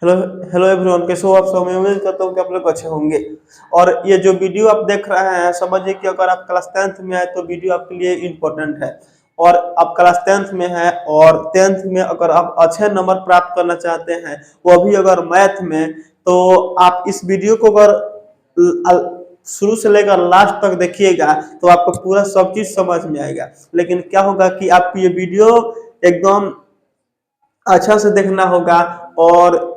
Hello hello everyone, कैसे हो आप सब। मैं उम्मीद करता हूँ कि आप लोग अच्छे होंगे। और ये जो वीडियो आप देख रहे हैं, समझिए कि अगर आप क्लास 10th में है तो वीडियो आपके लिए इम्पोर्टेंट है। और आप क्लास 10th में है और 10th में अगर आप अच्छे नंबर प्राप्त करना चाहते हैं, वो भी अगर मैथ में, तो आप इस वीडियो को अगर शुरू से लेकर लास्ट तक देखिएगा तो आपको पूरा सब चीज समझ में आएगा। लेकिन क्या होगा कि आपको ये वीडियो एकदम अच्छा से देखना होगा, और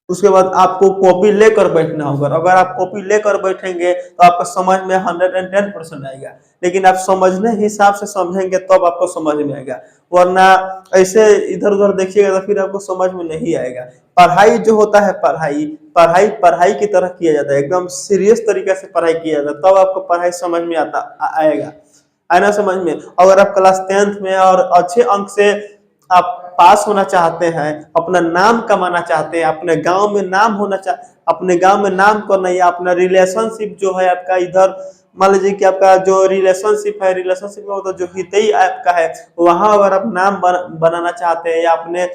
उसके बाद आपको कॉपी लेकर बैठना होगा। अगर आप कॉपी लेकर बैठेंगे तो आपको समझ में 110% आएगा। लेकिन आप समझने हिसाब से समझेंगे तब आपको समझ में आएगा, वरना ऐसे इधर उधर देखिएगा तो फिर आपको समझ में नहीं आएगा। पढ़ाई जो होता है, पढ़ाई पढ़ाई पढ़ाई की तरह किया जाता है, एकदम सीरियस तरीके से पढ़ाई किया जाता है, तब आपको पढ़ाई समझ में आएगा। आना समझ में। अगर आप क्लास 10th में और अच्छे अंक से आप पास होना चाहते हैं, अपना नाम कमाना चाहते हैं, अपने गांव में नाम होना अपने गांव में नाम करना, या अपना रिलेशनशिप जो है आपका इधर, मान लीजिए कि आपका जो रिलेशनशिप है, रिलेशनशिप में मतलब जो हितई आपका है, वहां अगर आप नाम बनाना चाहते हैं, या अपने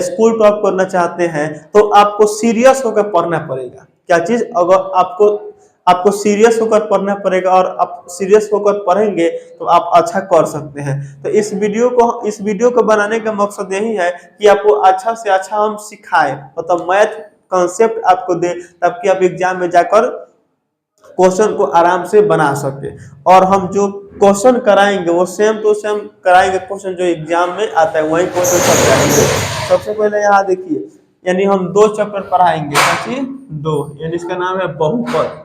स्कूल टॉप करना चाहते हैं, तो आपको सीरियस होकर पढ़ना पड़ेगा। क्या चीज, अगर आपको आपको सीरियस होकर पढ़ना पड़ेगा, और आप सीरियस होकर पढ़ेंगे तो आप अच्छा कर सकते हैं। तो इस वीडियो को बनाने का मकसद यही है कि आपको अच्छा से अच्छा हम सिखाएं, मतलब मैथ कॉन्सेप्ट आपको दे, ताकि आप एग्जाम में जाकर क्वेश्चन को आराम से बना सके। और हम जो क्वेश्चन कराएंगे वो सेम टू सेम कराएंगे, क्वेश्चन जो एग्जाम में आता है वही क्वेश्चन सब कराएंगे। सबसे पहले यहाँ देखिए, यानी हम दो चैप्टर पढ़ाएंगे, दो, यानी इसका नाम है बहुपद।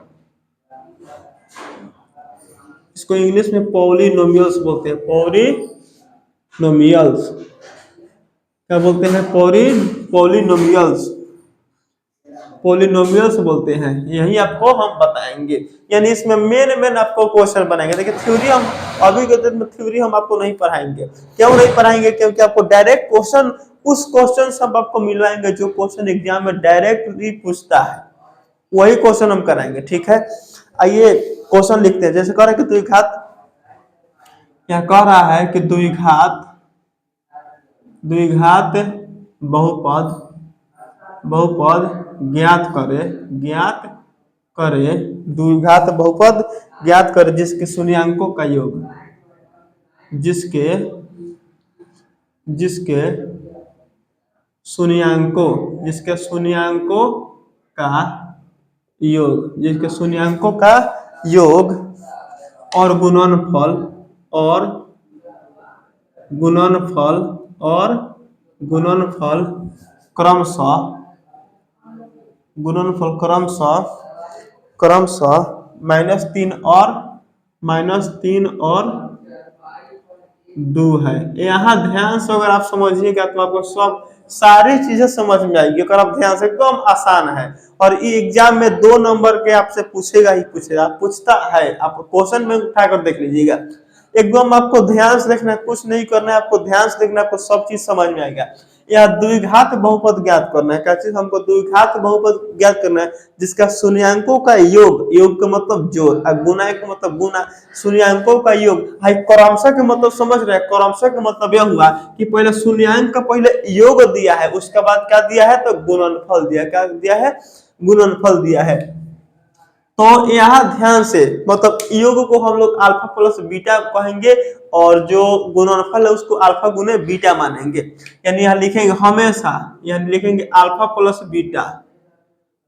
इसको इंग्लिश में पॉलिनोमियल्स बोलते हैं। पॉलिनोमियल्स क्या बोलते हैं? पॉलिनोमियल्स पॉलिनोमियल्स बोलते हैं। यही आपको हम बताएंगे, यानी इसमें मेन मेन आपको क्वेश्चन बनाएंगे। देखिए थ्योरी हम अभी के दिन में थ्योरी हम आपको नहीं पढ़ाएंगे। क्यों नहीं पढ़ाएंगे? क्योंकि आपको डायरेक्ट क्वेश्चन, उस क्वेश्चन सब आपको मिलवाएंगे जो क्वेश्चन एग्जाम में डायरेक्टली पूछता है, वही क्वेश्चन हम कराएंगे। ठीक है, आइए क्वेश्चन लिखते हैं। जैसे कह रहा है कि द्विघात, क्या कह रहा है कि द्विघात द्विघात बहुपद बहुपद ज्ञात करे द्विघात बहुपद ज्ञात करे जिसके शून्यंकों का योग, जिसके जिसके शून्यंकों का योग और गुणनफल क्रमशः -3 और 2 है। यहाँ ध्यान से अगर आप समझिएगा तो आपको सब सारी चीजें समझ में आएगी। अगर आप ध्यान से, एकदम आसान है। और ये एग्जाम में 2 नंबर के आपसे पूछेगा ही पूछेगा, पूछता है। आप क्वेश्चन में उठाकर देख लीजिएगा, एकदम आपको ध्यान से देखना है, कुछ नहीं करना है, आपको ध्यान से देखना है, आपको सब चीज समझ में आएगा। यह द्विघात बहुपद ज्ञात करना है। क्या चीज? हमको द्विघात बहुपद ज्ञात करना है जिसका शून्यंकों का योग का मतलब जोड़, और गुना का मतलब गुना, शून्यंकों का योग। भाई क्रमशः का मतलब समझ रहे हैं? क्रमशः का मतलब यह हुआ कि पहले शून्यंक का पहले योग दिया है, उसके बाद क्या दिया है? तो गुणनफल दिया। क्या दिया है? गुणनफल दिया है। तो यहाँ ध्यान से, मतलब योग को हम लोग अल्फा प्लस बीटा कहेंगे, और जो गुणनफल है उसको अल्फा गुने बीटा मानेंगे। यानी यहाँ लिखेंगे हमेशा, यानी लिखेंगे अल्फा प्लस बीटा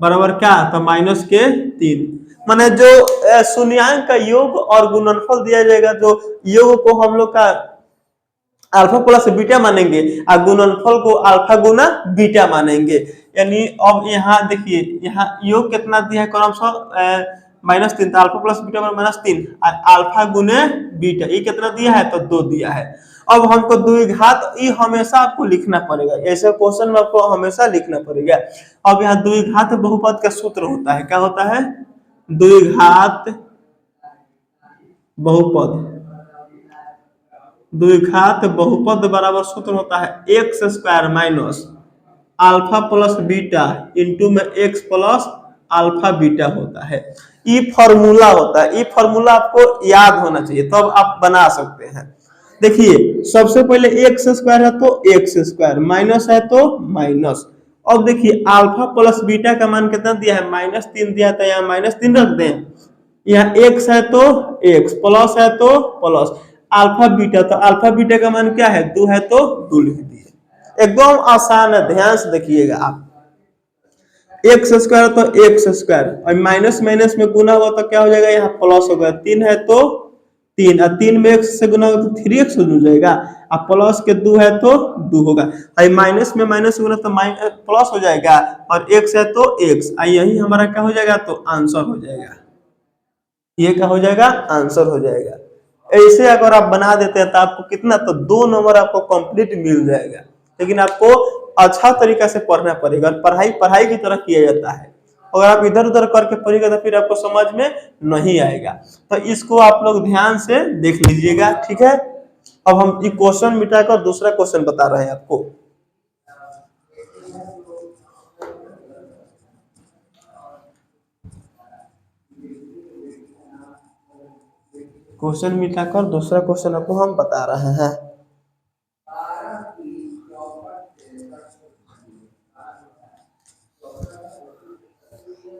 बराबर क्या? तो -3। माने जो शून्यंक का योग और गुणनफल दिया जाएगा, जो योग को हम लोग का अल्फा प्लस बीटा मानेंगे, और गुणनफल को अल्फा गुना बीटा मानेंगे। यानी अब यहाँ देखिए, यहाँ योग कितना दिया है? क्रमशः -3, अल्फा प्लस बीटा -3, अल्फा गुने बीटा ये कितना दिया है? तो 2 दिया है। अब हमको द्विघात, ये हमेशा आपको लिखना पड़ेगा, ऐसे क्वेश्चन में आपको हमेशा लिखना पड़ेगा। अब यहाँ द्विघात बहुपद का सूत्र होता है, क्या होता है? द्विघात बहुपद बराबर सूत्र होता है x² minus alpha plus beta into में x प्लस अल्फा बीटा होता है। ये फॉर्मूला होता है, ये फॉर्मूला आपको याद होना चाहिए, तब आप बना सकते हैं। देखिए सबसे पहले एक्स स्क्वायर है तो एक्स स्क्वायर, माइनस है तो माइनस। अब देखिए अल्फा प्लस बीटा का मान कितना दिया है, -3 दिया था, यहाँ -3 रख दें। यहाँ एक्स है तो एक्स, प्लस है तो प्लस, अल्फा बीटा तो अल्फा बीटा का मान क्या है, 2 है तो 2 लिख दिए। एकदम आसान है, ध्यान से देखिएगा आप। एक्स स्क्वायर तो एक्स स्क्वायर, और माइनस माइनस में गुना हुआ तो क्या हो जाएगा, यहाँ प्लस होगा। 3 है तो 3, और 3 में एक्स से गुना होगा तो 3x हो जाएगा, और प्लस के 2 है तो 2 होगा, और माइनस में माइनस से गुना तो प्लस हो जाएगा, और x है तो x, यही हमारा क्या हो जाएगा, तो आंसर हो जाएगा। ये क्या हो जाएगा, आंसर हो जाएगा। ऐसे अगर आप बना देते हैं तो आपको कितना, तो 2 नंबर आपको कंप्लीट मिल जाएगा। लेकिन आपको अच्छा तरीका से पढ़ना पड़ेगा, पढ़ाई पढ़ाई की तरह किया जाता है। अगर आप इधर उधर करके पढ़ेगा तो फिर आपको समझ में नहीं आएगा। तो इसको आप लोग ध्यान से देख लीजिएगा, ठीक है। अब हम ये क्वेश्चन मिटाकर दूसरा क्वेश्चन बता रहे हैं आपको। क्वेश्चन मिटाकर दूसरा क्वेश्चन आपको हम बता रहे हैं।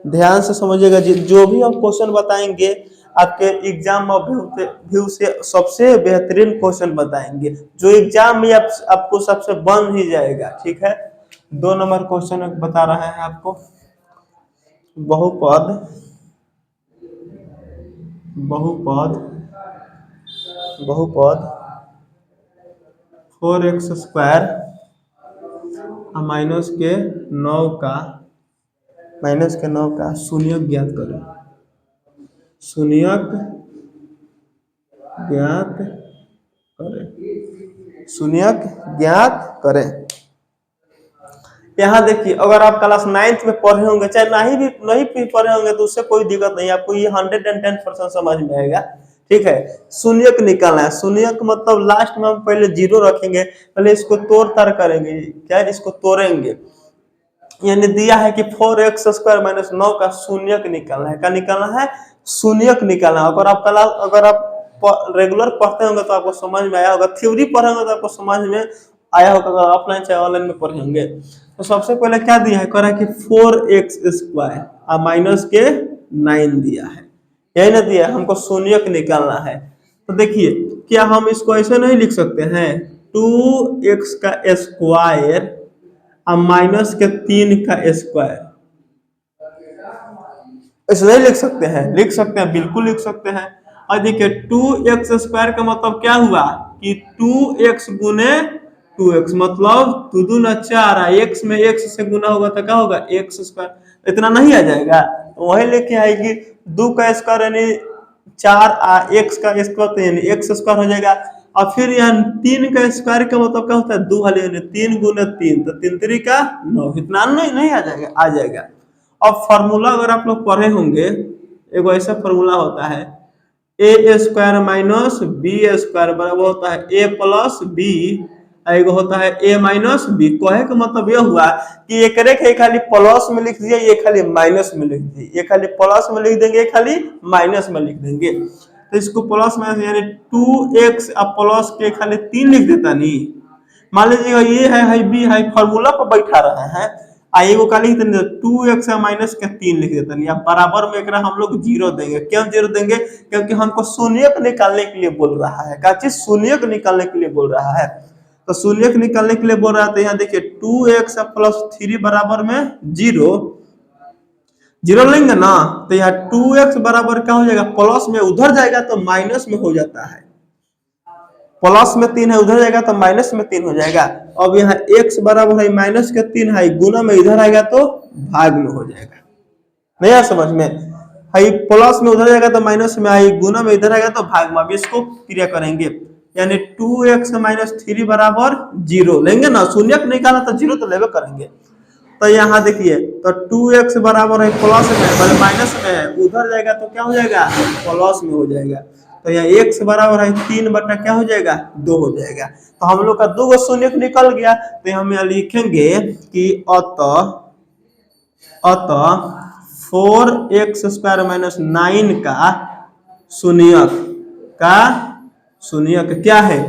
ध्यान से समझिएगा, जो भी हम क्वेश्चन बताएंगे आपके एग्जाम व्यू से सबसे बेहतरीन क्वेश्चन बताएंगे, जो एग्जाम में आपको सबसे बन ही जाएगा, ठीक है। 2 नंबर क्वेश्चन बता रहे हैं आपको। बहुपद बहुपद बहुपद 4x² माइनस के 9 का शून्यक ज्ञात करें। शून्यक ज्ञात करें। शून्यक ज्ञात करें। यहाँ देखिए, अगर आप क्लास 9th में पढ़े होंगे, चाहे नहीं भी पढ़े होंगे तो उससे कोई दिक्कत नहीं, आपको ये 110% समझ में आएगा, ठीक है। शून्यक निकालना है। शून्यक मतलब लास्ट में हम पहले 0 रखेंगे, पहले इसको तोड़ ताड़ करेंगे, क्या इसको तोड़ेंगे। यानी दिया है कि 4x² - 9 का शून्यक निकालना है। क्या निकालना है, शून्यक निकालना है। अगर आप रेगुलर पढ़ते होंगे तो आपको समझ में आया होगा, थ्योरी पढ़ेंगे तो आपको समझ में आया होगा, अगर ऑफलाइन चाहे ऑनलाइन में पढ़ेंगे। तो सबसे पहले क्या दिया है, कह रहा है कि 4x² माइनस के 9 दिया है, यही ना दिया है, हमको शून्यक निकालना है। तो देखिए, क्या हम इसको ऐसे नहीं लिख सकते हैं, 2x का स्क्वायर माइनस के 3 का स्क्वायर, ऐसे नहीं लिख सकते हैं? लिख सकते हैं, बिल्कुल लिख सकते हैं। और देखिए 2x² का मतलब क्या हुआ कि 2x गुने 2x, मतलब 2 दूना 4, x में x से गुना होगा तो क्या होगा, x²। इतना नहीं आ जाएगा, तो वही लेके आएगी 2 का स्क्वायर यानी 4, x का स्क्वायर यानी x² हो जाएगा। और फिर यहाँ 3 का स्क्वायर का मतलब क्या होता है, 2 वाले 3 गुने 3, तो 3 3 का 9, इतना नहीं आ जाएगा, आ जाएगा। अब फॉर्मूला अगर आप लोग पढ़े होंगे, एगो ऐसा फॉर्मूला होता है, a² माइनस b² बराबर होता है a प्लस b, एगो होता है a माइनस b। कहे का मतलब यह हुआ कि एक खाली प्लस में लिख दिए, ये खाली माइनस में लिख दिए, ये खाली प्लस में लिख देंगे, खाली माइनस में लिख देंगे। तो इसको प्लस माइनस यानी 2x अब प्लस के खाली 3 लिख देता नहीं। मान लीजिएगा ये है बी है, फॉर्मूला पर बैठा रहे हैं, एगो का लिख देंगे 2x माइनस के 3 लिख देते हैं, बराबर में एक हम लोग 0 देंगे। क्यों 0 देंगे, क्योंकि हमको शून्यक निकालने के लिए बोल रहा है। क्या चीज, शून्यक निकालने के लिए बोल रहा है। तो शून्यक निकालने के लिए बोल रहा है, तो यहाँ देखिए 2x + 3 बराबर में 0 लेंगे ना, तो यहाँ 2x बराबर क्या हो जाएगा, प्लस में उधर जाएगा तो माइनस में हो जाता है, प्लस में 3 है उधर जाएगा तो माइनस में 3 हो जाएगा। अब यहाँ x बराबर है माइनस के 3 है, गुना में इधर आएगा तो भाग में हो जाएगा। नहीं आ समझ में, है प्लस में उधर जाएगा तो माइनस में आई, गुना में इधर आएगा तो भाग में। अब इसको क्रिया करेंगे, यानी 2x - 3 बराबर 0 लेंगे ना, शून्यक निकालना तो 0 तो लेवे करेंगे। तो यहाँ देखिए, तो 2x बराबर है प्लस में, माइनस में है, उधर जाएगा तो क्या हो जाएगा, प्लस में हो जाएगा। तो यहाँ x बराबर है 3 बटा क्या हो जाएगा, 2 हो जाएगा। तो हम लोग का 2 गो शून्यक निकल गया। तो हम यहाँ लिखेंगे कि अतः 4x² - 9 का शून्यक क्या है,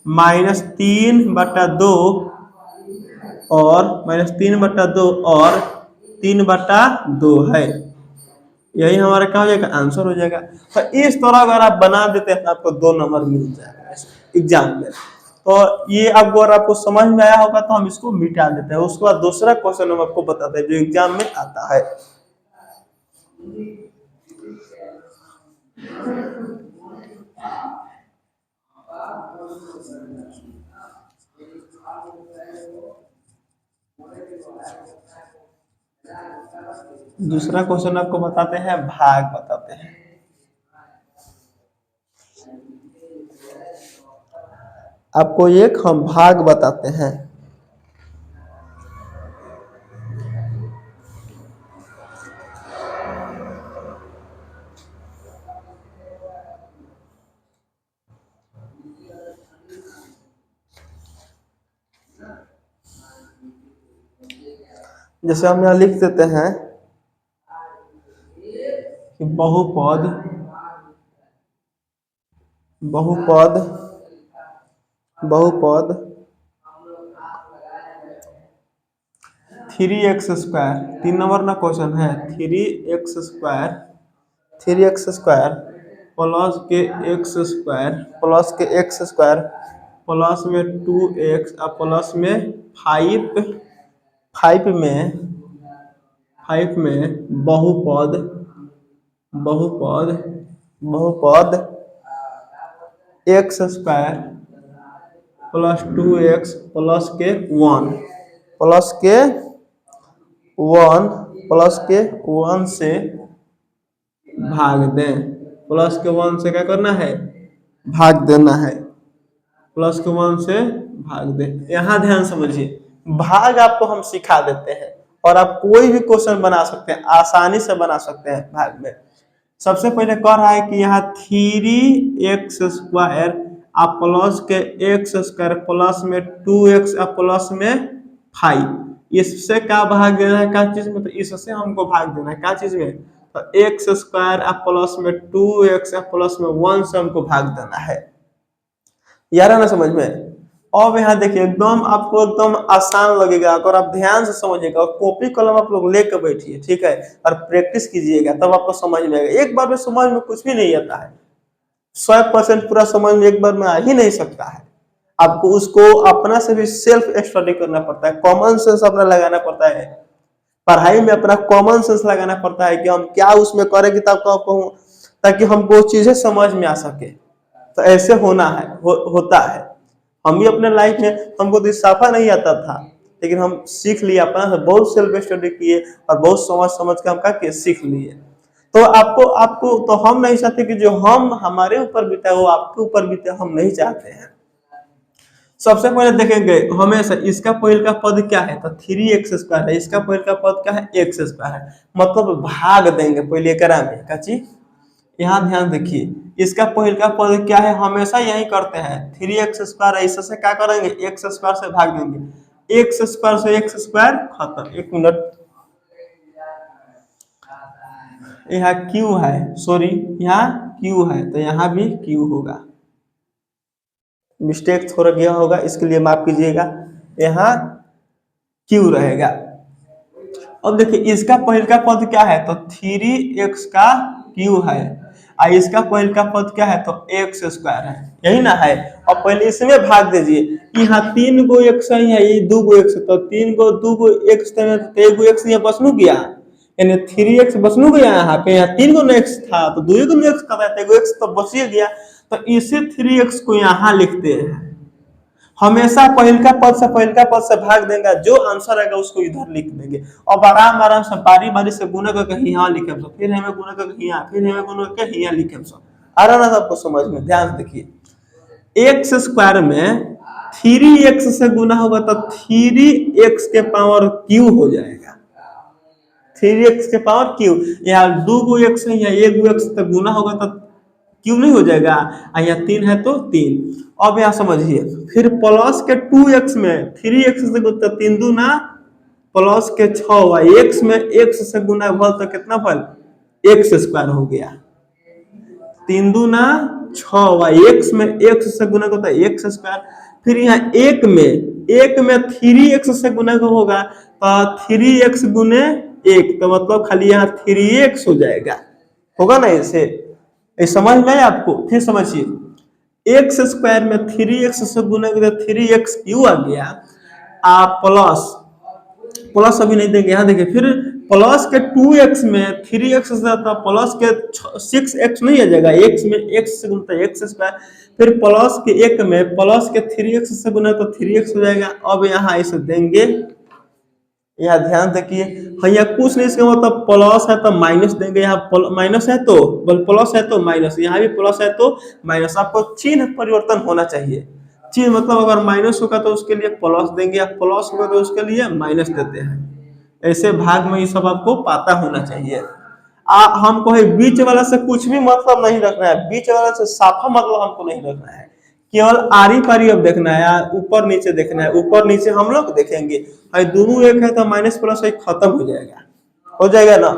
-3/2 और -3/2 और 3/2 है। यही हमारा क्या हो जाएगा, आंसर हो जाएगा। तो इस तरह अगर आप बना देते हैं तो आपको 2 नंबर मिल जाएगा एग्जाम में। तो ये अब अगर आपको समझ में आया होगा तो हम इसको मिटा देते हैं। उसके बाद दूसरा क्वेश्चन हम आपको बताते हैं जो एग्जाम में आता है। दूसरा क्वेश्चन आपको बताते हैं, भाग बताते हैं। आपको एक हम भाग बताते हैं। जैसे हम यहाँ लिख देते हैं कि बहुपद बहुपद बहुपद 3x² 3 नंबर ना क्वेश्चन है। 3x² प्लस के x² प्लस में 2x और प्लस में 5 में बहुपद बहुपद बहुपद x² प्लस 2x प्लस के 1 प्लस के 1 प्लस के 1 से भाग दें। प्लस के 1 से क्या करना है, भाग देना है। प्लस के 1 से भाग दें। यहाँ ध्यान समझिए, भाग आपको हम सिखा देते हैं और आप कोई भी क्वेश्चन बना सकते हैं, आसानी से बना सकते हैं भाग में। सबसे पहले कह रहा है कि यहाँ 3x² आप प्लस के x² प्लस में 2x और प्लस में 5, इससे क्या भाग देना है, क्या चीज में, तो इससे हमको भाग देना है क्या चीज में, तो x² और प्लस में 2x और प्लस में 1 से हमको भाग देना है। यार है ना समझ में। अब यहाँ देखिए एकदम आपको एकदम आसान लगेगा अगर आप ध्यान से समझिएगा और कॉपी कलम आप लोग लेकर बैठिए, ठीक है, और प्रैक्टिस कीजिएगा, तब आपको समझ में आएगा। एक बार में समझ में कुछ भी नहीं आता है, 100% पूरा समझ में एक बार में आ ही नहीं सकता है। आपको उसको अपना से भी सेल्फ स्टडी करना पड़ता है, कॉमन सेंस अपना लगाना पड़ता है। पढ़ाई में अपना कॉमन सेंस लगाना पड़ता है कि हम क्या उसमें करेंगे ताकि हमको चीजें समझ में आ सके। तो ऐसे होना है, होता है। हम भी अपने लाइफ में, हमको तो साफा नहीं आता था, लेकिन हम सीख लिए, अपना से बहुत सेल्फ स्टडी किए और बहुत समझ समझ के हम क्या सीख लिए। तो आपको आपको तो हम नहीं चाहते कि जो हम हमारे ऊपर बीता है वो आपके ऊपर बीते, हम नहीं चाहते हैं। सबसे पहले देखेंगे हमेशा इसका पहले का पद क्या है, तो 3x² है। इसका पहले का पद क्या है, x² है, मतलब भाग देंगे पहले करा में क्या चीज। यहाँ ध्यान देखिए, इसका पहले का पद क्या है, हमेशा यही करते हैं 3x² है, इससे क्या करेंगे, x² से भाग देंगे। x² से x² खत्म। एक मिनट, यहाँ q है, सॉरी यहाँ q है, तो यहाँ भी q होगा। मिस्टेक थोड़ा गया होगा, इसके लिए माफ कीजिएगा, यहाँ q रहेगा। अब देखिए इसका पहले का पद क्या है, तो 3x का q है, और इसका पहले का पद क्या है, तो x² है, यही ना है। अब पहले इसमें भाग दीजिए, यहाँ 3 गो x है, ये 2 गो x, तो 3 गो 2 गो x, तो 1 गो x यहाँ बसनू गया, यानी 3x बसनू गया। यहाँ पे यहाँ 3 गो x था, तो 2 गो x का था, 1 गो x तो बच ही गया। तो इसी 3x को यहाँ लिखते हैं। हमेशा पहलका पद से भाग देंगे, जो आंसर आएगा उसको इधर लिख देंगे। और आराम आराम से बारी बारी से गुना करके यहाँ लिखे, फिर हमें गुना करके यहाँ, फिर हमें गुना करके यहाँ लिखे। आ रहा ना सबको समझ में। ध्यान से देखिए, x² में 3x से गुना होगा तो 3x के पावर q हो जाएगा। 3x के पावर q, यहाँ 2 गो x है, यहाँ 1 गो x तक गुना होगा तो क्यों नहीं हो जाएगा, यहाँ 3 है तो 3। अब यहाँ समझिए, फिर प्लस के 2x में 3x से गुना 3 दूना प्लस के 6, x में x से गुना भल तो कितना भल, x² हो गया। तीन दूना छह, एक्स में एक्स से गुणक होता है एक्स स्क्वायर। फिर यहाँ एक में थ्री एक्स से गुणक होगा तो थ्री एक्स गुने एक, तो मतलब खाली यहाँ थ्री एक्स हो जाएगा, होगा ना ऐसे। ये समझ में आया आपको? फिर समझिए, एक्स स्क्वायर में थ्री एक्स से गुना तो थ्री एक्स क्यू आ गया, आप प्लस प्लस अभी नहीं देंगे, यहाँ देखिए फिर प्लस के टू एक्स में थ्री एक्स से आता प्लस के सिक्स एक्स नहीं आ जाएगा, एक्स में एक्स से गुणता है एक्स स्क्वायर, फिर प्लस के एक में प्लस के थ्री एक्स से गुना तो थ्री एक्स हो जाएगा। अब यहाँ ऐसे देंगे, यहाँ ध्यान देखिए, यहाँ कुछ नहीं, इसका मतलब प्लस है तो माइनस देंगे, यहाँ माइनस है तो प्लस है तो माइनस, यहाँ भी प्लस है तो माइनस, आपको चिन्ह परिवर्तन होना चाहिए। चिन्ह मतलब अगर माइनस होगा तो उसके लिए प्लस देंगे, प्लस होगा तो उसके लिए माइनस देते हैं। ऐसे भाग में ये सब आपको पता होना चाहिए। हमको है बीच वाला से कुछ भी मतलब नहीं रखना है, बीच वाला से साफा मतलब हमको नहीं रखना है, केवल आरी पारी अब देखना है, ऊपर नीचे देखना है, ऊपर नीचे हम लोग देखेंगे। भाई दोनों एक है तो माइनस प्लस एक खत्म हो जाएगा ना।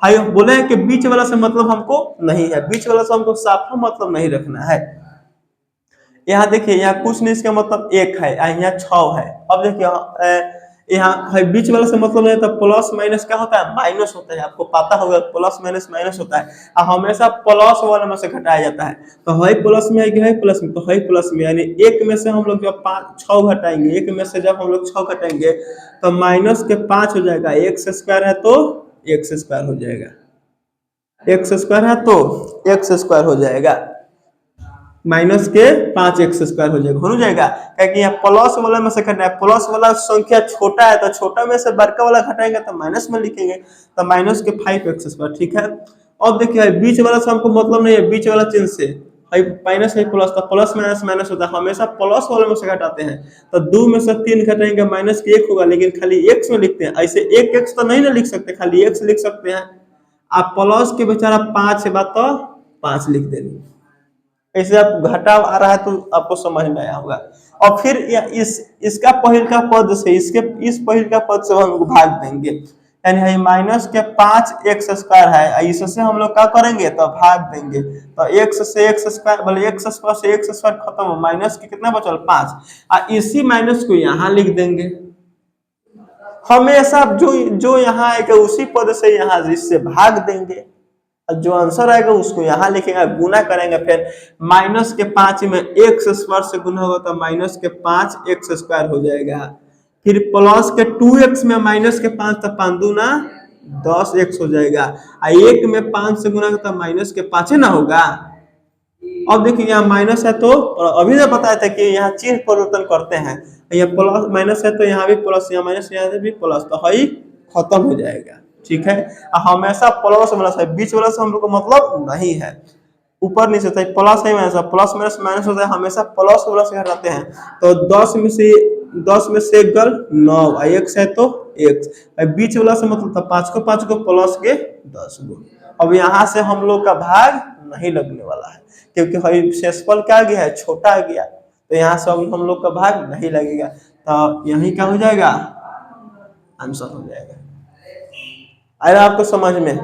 भाई बोले हैं कि बीच वाला से मतलब हमको नहीं है, बीच वाला से हमको साफा मतलब नहीं रखना है। यहाँ देखिए, यहाँ कुछ नहीं, इसका मतलब एक है, यहाँ छह है। अब देखिए यहाँ है बीच वाला से मतलब नहीं, तो प्लस माइनस क्या होता है, माइनस होता है, आपको पता होगा प्लस माइनस माइनस होता है, और हमेशा प्लस वाले में से घटाया जाता है। तो है प्लस में है कि है प्लस में, तो है प्लस में, यानी एक में से हम लोग जब पाँच छः घटाएंगे, एक में से जब हम लोग छः घटाएंगे तो माइनस के पाँच हो जाएगा, एक्स स्क्वायर है तो एक्स स्क्वायर हो जाएगा, एक्स स्क्वायर है तो एक्स स्क्वायर हो जाएगा, माइनस के पांच एक्स स्क्वायर हो जाएगा। क्योंकि यहाँ प्लस वाला में से घटाना है, प्लस वाला संख्या छोटा है तो छोटा में से बड़का वाला घटाएंगे तो माइनस में लिखेंगे, तो माइनस के फाइव एक्स स्क्वायर, ठीक है। अब देखिए बीच वाला से हमको मतलब नहीं है, बीच वाला चिन्ह से माइनस है प्लस, तो प्लस माइनस माइनस होता है, हमेशा प्लस वाले में से घटाते हैं। तो दो में से तीन घटाएंगे माइनस के एक होगा, लेकिन खाली एक्स में लिखते हैं, ऐसे एक एक्स तो नहीं ना लिख सकते, खाली एक्स लिख सकते हैं। आप प्लस के बेचारा पांच है बात तो पांच लिख देंगे, ऐसे आप घटा आ रहा है तो आपको समझ में आया होगा। और फिर इसका पहिल का पद से इसके इस पहिल का पद से हम भाग देंगे, यानी माइनस के पांच एक्स स्क्वायर है, इससे हम लोग क्या करेंगे तो भाग देंगे, तो एक्स से एक्स स्क्वायर बोले एक्स स्क्वायर से एक्स स्क्वायर खत्म हो, माइनस के कितना बचल पांच, इसी माइनस को यहाँ लिख देंगे। हमेशा जो यहाँ आएगा उसी पद से यहाँ इससे भाग देंगे, जो आंसर आएगा उसको यहाँ लिखेंगे, गुना करेंगे, फिर माइनस के पांच में एक्स स्क्वायर से गुना होगा तो माइनस के पांच एक्स स्क्वायर हो जाएगा, फिर प्लस के टू एक्स में माइनस के पांच तो पांच दूना दस एक्स हो जाएगा, एक में पांच से गुना तो माइनस के पांच ना होगा। अब देखिए यहाँ माइनस है तो अभी ना बताया था कि यहाँ चिन्ह परिवर्तन करते हैं, यहाँ प्लस माइनस है तो यहाँ भी प्लस, यहाँ माइनस यहाँ भी प्लस, तो है खत्म हो जाएगा, ठीक है। हमेशा प्लस माइनस है, बीच वाला से हम लोग को मतलब नहीं है, ऊपर नीचे होता है प्लस है माइनस, प्लस माइनस माइनस होता है, हमेशा प्लस वाला से हटाते हैं। तो दस में से एक गल नौ, एक्स है तो एक्स, बीच वाला से मतलब पांच को प्लस के दस गो। अब यहाँ से हम लोग का भाग नहीं लगने वाला है, क्योंकि शेषफल क्या आ गया है, छोटा आ गया, तो यहाँ से हम लोग का भाग नहीं लगेगा, तो यही क्या हो जाएगा, आंसर हो जाएगा। आया आपको समझ में?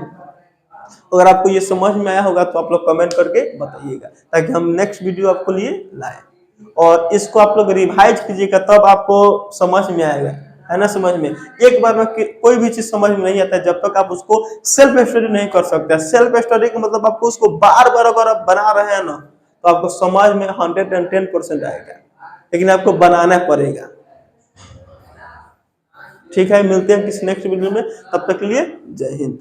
अगर आपको ये समझ में आया होगा तो आप लोग कमेंट करके बताइएगा, ताकि हम नेक्स्ट वीडियो आपको लिए लाए, और इसको आप लोग रिवाइज कीजिएगा तब आपको समझ में आएगा, है ना। समझ में एक बार में कोई भी चीज समझ में नहीं आता है जब तक आप उसको सेल्फ स्टडी नहीं कर सकते। सेल्फ स्टडी का मतलब आपको उसको बार बार अगर आप बना रहे हैं ना तो आपको समझ में 110% आएगा, लेकिन आपको बनाना पड़ेगा, ठीक है। मिलते हैं किसी नेक्स्ट वीडियो में, तब तक के लिए जय हिंद।